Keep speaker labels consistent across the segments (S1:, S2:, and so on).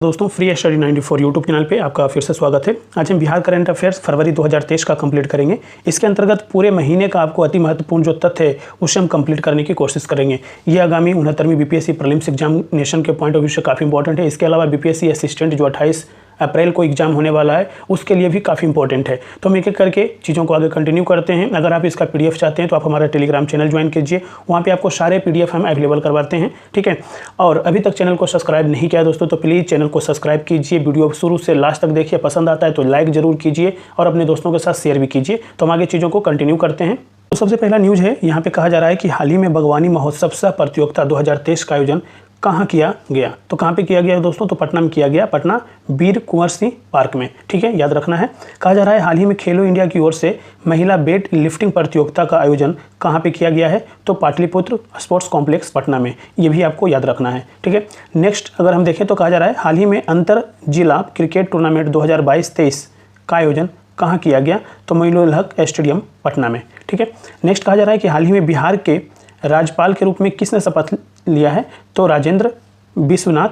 S1: दोस्तों free study 94 YouTube channel पे आपका फिर से स्वागत है। आज हम बिहार करंट अफेयर्स फरवरी 2023 का कंप्लीट करेंगे। इसके अंतर्गत पूरे महीने का आपको अति महत्वपूर्ण जो तथ्य है उसे हम कंप्लीट करने की कोशिश करेंगे। ये आगामी 69वीं बीपीएससी प्रीलिम्स एग्जामिनेशन के पॉइंट ऑफ व्यू से काफ़ी इंपॉर्टेंट है। इसके अलावा बीपीएससी असिस्टेंट जो 28 अप्रैल को एग्जाम होने वाला है उसके लिए भी काफ़ी इंपॉर्टेंट है। तो हम एक एक करके चीज़ों को आगे कंटिन्यू करते हैं। अगर आप इसका पीडीएफ चाहते हैं तो आप हमारा टेलीग्राम चैनल ज्वाइन कीजिए, वहाँ पे आपको सारे पीडीएफ हम अवेलेबल करवाते हैं, ठीक है। और अभी तक चैनल को सब्सक्राइब नहीं किया दोस्तों तो प्लीज़ चैनल को सब्सक्राइब कीजिए। वीडियो शुरू से लास्ट तक देखिए, पसंद आता है तो लाइक ज़रूर कीजिए और अपने दोस्तों के साथ शेयर भी कीजिए। तो हम आगे चीज़ों को कंटिन्यू करते हैं। तो सबसे पहला न्यूज़ है, यहाँ पे कहा जा रहा है कि हाल ही में बागवानी महोत्सव सह प्रतियोगिता 2023 का आयोजन कहाँ किया गया। तो कहाँ पे किया गया दोस्तों? तो पटना में किया गया, पटना वीर कुंवर सिंह पार्क में, ठीक है, याद रखना है। कहा जा रहा है हाल ही में खेलो इंडिया की ओर से महिला वेट लिफ्टिंग प्रतियोगिता का आयोजन कहाँ पे किया गया है? तो पाटलिपुत्र स्पोर्ट्स कॉम्प्लेक्स पटना में, ये भी आपको याद रखना है, ठीक है। नेक्स्ट अगर हम देखें तो कहा जा रहा है हाल ही में अंतर जिला क्रिकेट टूर्नामेंट 2022-23 का आयोजन कहाँ किया गया? तो मोइनुल हक स्टेडियम पटना में, ठीक है। नेक्स्ट कहा जा रहा है कि हाल ही में बिहार के राज्यपाल के रूप में किसने शपथ लिया है? तो राजेंद्र विश्वनाथ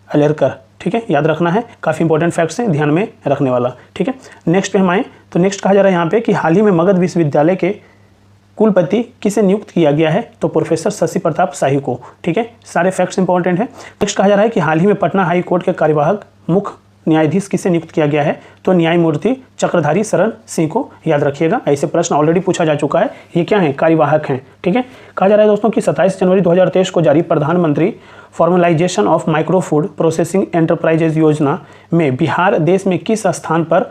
S1: अलेरकर, ठीक है, याद रखना है। काफ़ी इंपॉर्टेंट फैक्ट्स हैं ध्यान में रखने वाला, ठीक है। नेक्स्ट पे हम आए तो नेक्स्ट कहा जा रहा है यहाँ पे कि हाल ही में मगध विश्वविद्यालय के कुलपति किसे नियुक्त किया गया है? तो प्रोफेसर शशि प्रताप शाही को, ठीक है। सारे फैक्ट्स इंपॉर्टेंट है। नेक्स्ट कहा जा रहा है कि हाल ही में पटना हाई कोर्ट के कार्यवाहक मुख्य न्यायाधीश किसे नियुक्त किया गया है? तो न्यायमूर्ति चक्रधारी शरण सिंह को, याद रखिएगा। ऐसे प्रश्न ऑलरेडी पूछा जा चुका है। ये क्या है? कार्यवाहक हैं, ठीक है। कहा जा रहा है दोस्तों कि 27 जनवरी 2023 को जारी प्रधानमंत्री formalisation of micro food processing enterprises योजना में बिहार देश में किस स्थान पर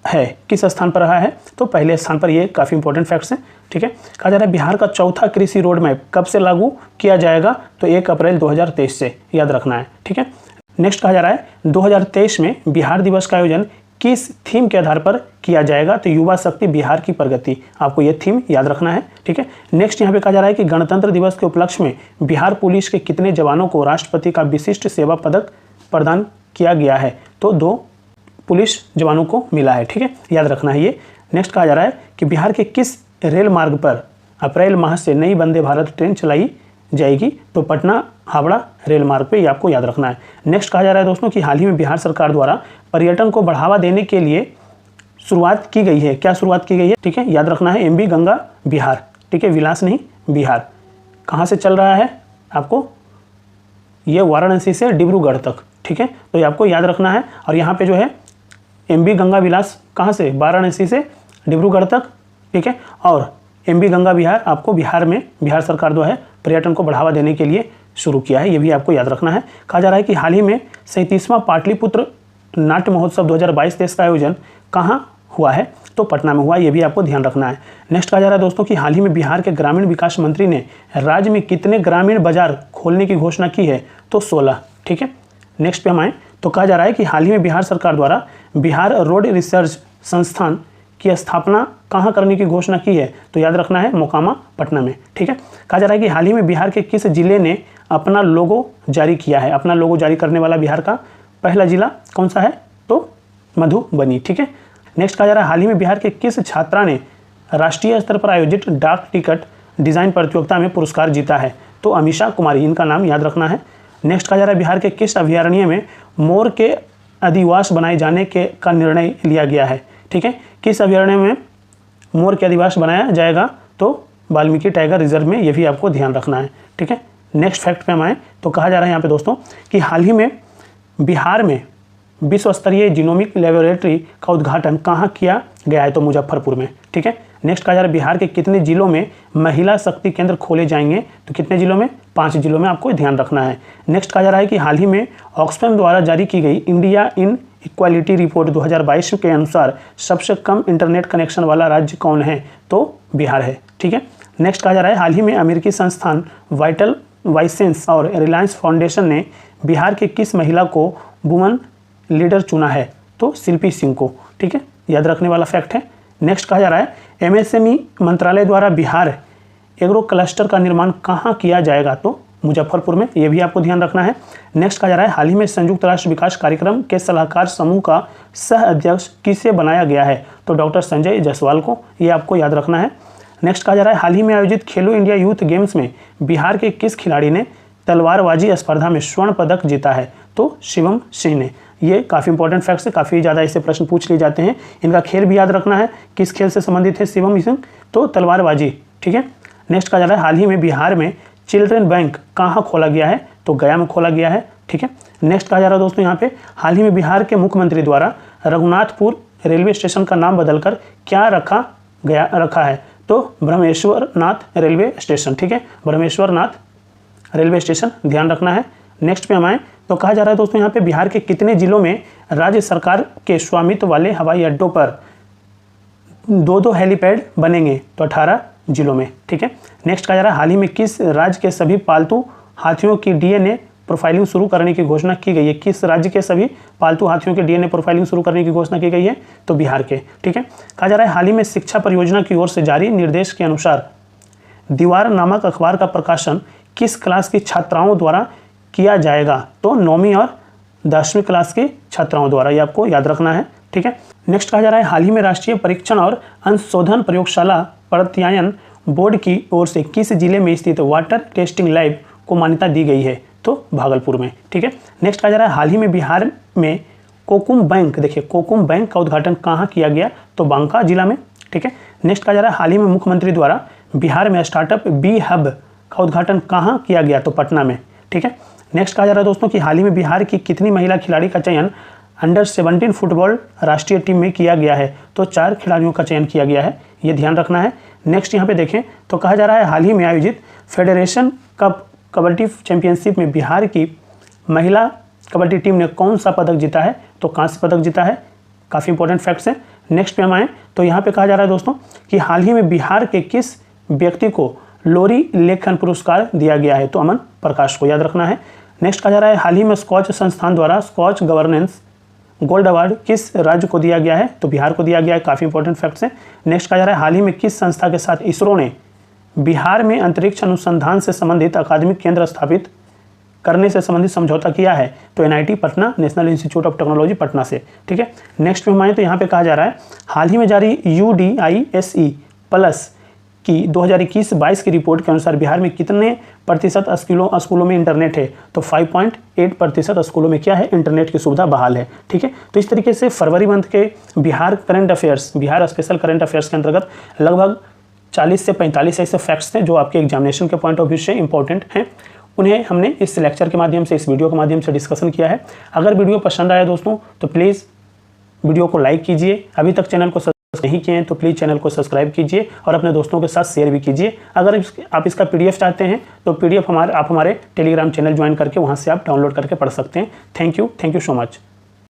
S1: है, किस स्थान पर रहा है? तो पहले स्थान पर। ये काफ़ी इंपॉर्टेंट फैक्ट्स हैं, ठीक है। कहा जा रहा है बिहार का चौथा कृषि रोड मैप कब से लागू किया जाएगा? तो 1 अप्रैल 2023 से, याद रखना है, ठीक है। नेक्स्ट कहा जा रहा है 2023 में बिहार दिवस का आयोजन किस थीम के आधार पर किया जाएगा? तो युवा शक्ति बिहार की प्रगति, आपको ये थीम याद रखना है, ठीक है। नेक्स्ट यहाँ पे कहा जा रहा है कि गणतंत्र दिवस के उपलक्ष्य में बिहार पुलिस के कितने जवानों को राष्ट्रपति का विशिष्ट सेवा पदक प्रदान किया गया है? तो 2 पुलिस जवानों को मिला है, ठीक है, याद रखना है ये। नेक्स्ट कहा जा रहा है कि बिहार के किस रेल मार्ग पर अप्रैल माह से नई वंदे भारत ट्रेन चलाई जाएगी? तो पटना हावड़ा रेल मार्ग पे, ये आपको याद रखना है। नेक्स्ट कहा जा रहा है दोस्तों कि हाल ही में बिहार सरकार द्वारा पर्यटन को बढ़ावा देने के लिए शुरुआत की गई है। क्या शुरुआत की गई है? ठीक है, याद रखना है, एमबी गंगा बिहार, ठीक है, विलास नहीं बिहार। कहाँ से चल रहा है आपको? ये वाराणसी से डिब्रूगढ़ तक, ठीक है, तो ये आपको याद रखना है। और यहाँ पे जो है एमबी गंगा विलास कहाँ से? वाराणसी से डिब्रूगढ़ तक, ठीक है। और एमबी गंगा बिहार आपको बिहार में बिहार सरकार जो है पर्यटन को बढ़ावा देने के लिए शुरू किया है, ये भी आपको याद रखना है। कहा जा रहा है कि हाल ही में 37वां पाटलिपुत्र नाट्य महोत्सव 2022-23 का आयोजन कहाँ हुआ है? तो पटना में हुआ, ये भी आपको ध्यान रखना है। नेक्स्ट कहा जा रहा है दोस्तों कि हाल ही में बिहार के ग्रामीण विकास मंत्री ने राज्य में कितने ग्रामीण बाजार खोलने की घोषणा की है? तो 16, ठीक है। नेक्स्ट पे हम आए तो कहा जा रहा है कि हाल ही में बिहार सरकार द्वारा बिहार रोड रिसर्च संस्थान की स्थापना कहाँ करने की घोषणा की है? तो याद रखना है मोकामा पटना में, ठीक है। कहा जा रहा है कि हाल ही में बिहार के किस जिले ने अपना लोगो जारी किया है? अपना लोगो जारी करने वाला बिहार का पहला जिला कौन सा है? तो मधुबनी, ठीक है। नेक्स्ट कहा जा रहा है हाल ही में बिहार के किस छात्रा ने राष्ट्रीय स्तर पर आयोजित डाक टिकट डिजाइन प्रतियोगिता में पुरस्कार जीता है? तो अमीषा कुमारी, इनका नाम याद रखना है। नेक्स्ट कहा जा रहा है बिहार के किस अभयारण्य में मोर के अधिवास बनाए जाने का निर्णय लिया गया है? ठीक है, किस अभयारण्य में मोर के अधिवास बनाया जाएगा? तो वाल्मीकि टाइगर रिजर्व में, ये भी आपको ध्यान रखना है, ठीक है। नेक्स्ट फैक्ट पे हम आए तो कहा जा रहा है यहाँ पे दोस्तों कि हाल ही में बिहार में विश्व स्तरीय जीनोमिक लेबोरेटरी का उद्घाटन कहाँ किया गया है? तो मुजफ्फरपुर में, ठीक है। नेक्स्ट कहा जा रहा है बिहार के कितने जिलों में महिला शक्ति केंद्र खोले जाएंगे? तो कितने जिलों में? 5 जिलों में, आपको ध्यान रखना है। नेक्स्ट कहा जा रहा है कि हाल ही में ऑक्सफैम द्वारा जारी की गई इंडिया इन इक्वालिटी रिपोर्ट 2022 के अनुसार सबसे कम इंटरनेट कनेक्शन वाला राज्य कौन है? तो बिहार है, ठीक है। नेक्स्ट कहा जा रहा है हाल ही में अमेरिकी संस्थान वाइटल वाइसेंस और रिलायंस फाउंडेशन ने बिहार के किस महिला को वुमन लीडर चुना है? तो शिल्पी सिंह को, ठीक है, याद रखने वाला फैक्ट है। नेक्स्ट कहा जा रहा है एमएसएमई मंत्रालय द्वारा बिहार एग्रो क्लस्टर का निर्माण कहाँ किया जाएगा? तो मुजफ्फरपुर में, ये भी आपको ध्यान रखना है। नेक्स्ट कहा जा रहा है हाल ही में संयुक्त राष्ट्र विकास कार्यक्रम के सलाहकार समूह का सह अध्यक्ष किसे बनाया गया है? तो डॉक्टर संजय जायसवाल को, ये आपको याद रखना है। नेक्स्ट कहा जा रहा है हाल ही में आयोजित खेलो इंडिया यूथ गेम्स में बिहार के किस खिलाड़ी ने तलवारबाजी स्पर्धा में स्वर्ण पदक जीता है? तो शिवम सिंह ने। ये काफ़ी इंपॉर्टेंट फैक्ट्स है, काफ़ी ज़्यादा इससे प्रश्न पूछ लिए जाते हैं। इनका खेल भी याद रखना है, किस खेल से संबंधित है शिवम सिंह, तो तलवारबाजी। ठीक है। नेक्स्ट कहा जा रहा है हाल ही में बिहार में चिल्ड्रन बैंक कहाँ खोला गया है, तो गया में खोला गया है। ठीक है। नेक्स्ट कहा जा रहा है दोस्तों यहाँ पे हाल ही में बिहार के मुख्यमंत्री द्वारा रघुनाथपुर रेलवे स्टेशन का नाम बदलकर क्या रखा है, तो ब्रह्मेश्वर नाथ रेलवे स्टेशन। ठीक है, ब्रह्मेश्वर नाथ रेलवे स्टेशन ध्यान रखना है। नेक्स्ट पे हम आए तो कहा जा रहा है दोस्तों यहाँ पे बिहार के कितने जिलों में राज्य सरकार के स्वामित्व वाले हवाई अड्डों पर 2-2 हेलीपैड बनेंगे, तो 18 जिलों में। ठीक है। नेक्स्ट कहा जा रहा है हाल ही में किस राज्य के सभी पालतू हाथियों की डीएनए प्रोफाइलिंग शुरू करने की घोषणा की गई है, किस राज्य के सभी पालतू हाथियों के डीएनए प्रोफाइलिंग शुरू करने की घोषणा की गई है, तो बिहार के। ठीक है। कहा जा रहा है हाल ही में शिक्षा परियोजना की ओर से जारी निर्देश के अनुसार दीवार नामक अखबार का प्रकाशन किस क्लास की छात्राओं द्वारा किया जाएगा, तो 9वीं और 10वीं क्लास की छात्राओं द्वारा, ये आपको याद रखना है। ठीक है। नेक्स्ट कहा जा रहा है हाल ही में राष्ट्रीय परीक्षण और अंशशोधन प्रयोगशाला प्रत्यायन बोर्ड की ओर से किस जिले में स्थित वाटर टेस्टिंग लैब को मान्यता दी गई है, तो भागलपुर में। ठीक है। नेक्स्ट कहा जा रहा है हाल ही में बिहार में कोकुम बैंक, देखिए कोकुम बैंक का उद्घाटन कहाँ किया गया, तो बांका जिला में। ठीक है। नेक्स्ट कहा जा रहा है हाल ही में मुख्यमंत्री द्वारा बिहार में स्टार्टअप बी हब का उद्घाटन कहाँ किया गया, तो पटना में। ठीक है। नेक्स्ट कहा जा रहा है दोस्तों कि हाल ही में बिहार की कितनी महिला खिलाड़ी का चयन अंडर 17 फुटबॉल राष्ट्रीय टीम में किया गया है, तो 4 खिलाड़ियों का चयन किया गया है, ये ध्यान रखना है। नेक्स्ट यहाँ पे देखें तो कहा जा रहा है हाल ही में आयोजित फेडरेशन कप कबड्डी चैंपियनशिप में बिहार की महिला कबड्डी टीम ने कौन सा पदक जीता है, तो कांस्य पदक जीता है। काफ़ी इंपॉर्टेंट फैक्ट्स हैं। नेक्स्ट पे हम आए तो यहाँ पे कहा जा रहा है दोस्तों कि हाल ही में बिहार के किस व्यक्ति को लोरी लेखन पुरस्कार दिया गया है, तो अमन प्रकाश को याद रखना है। नेक्स्ट कहा जा रहा है हाल ही में स्कॉच संस्थान द्वारा स्कॉच गवर्नेंस गोल्ड अवार्ड किस राज्य को दिया गया है, तो बिहार को दिया गया है। काफ़ी इंपॉर्टेंट फैक्ट्स हैं। नेक्स्ट कहा जा रहा है हाल ही में किस संस्था के साथ इसरो ने बिहार में अंतरिक्ष अनुसंधान से संबंधित अकादमिक केंद्र स्थापित करने से संबंधित समझौता किया है, तो NIT Patna, national institute of technology Patna से। ठीक है। नेक्स्ट पे हम आए तो यहाँ पे कहा जा रहा है हाल ही में जारी UDISE प्लस की 2021-22 की रिपोर्ट के अनुसार बिहार में कितने प्रतिशत स्कूलों में इंटरनेट है, तो 5.8% स्कूलों में क्या है, इंटरनेट की सुविधा बहाल है। ठीक है। तो इस तरीके से फरवरी मंथ के Bihar current affairs, Bihar special current affairs के अंतर्गत लगभग 40 से 45 ऐसे फैक्ट्स हैं जो आपके एग्जामिनेशन के पॉइंट ऑफ व्यू से इंपॉर्टेंट हैं। उन्हें हमने इस लेक्चर के माध्यम से, इस वीडियो के माध्यम से डिस्कशन किया है। अगर वीडियो पसंद आया दोस्तों तो प्लीज़ वीडियो को लाइक कीजिए। अभी तक चैनल को सब्सक्राइब नहीं किए हैं तो प्लीज़ चैनल को सब्सक्राइब कीजिए और अपने दोस्तों के साथ शेयर भी कीजिए। अगर आप इसका PDF चाहते हैं तो PDF आप हमारे टेलीग्राम चैनल ज्वाइन करके वहाँ से आप डाउनलोड करके पढ़ सकते हैं। Thank you so much.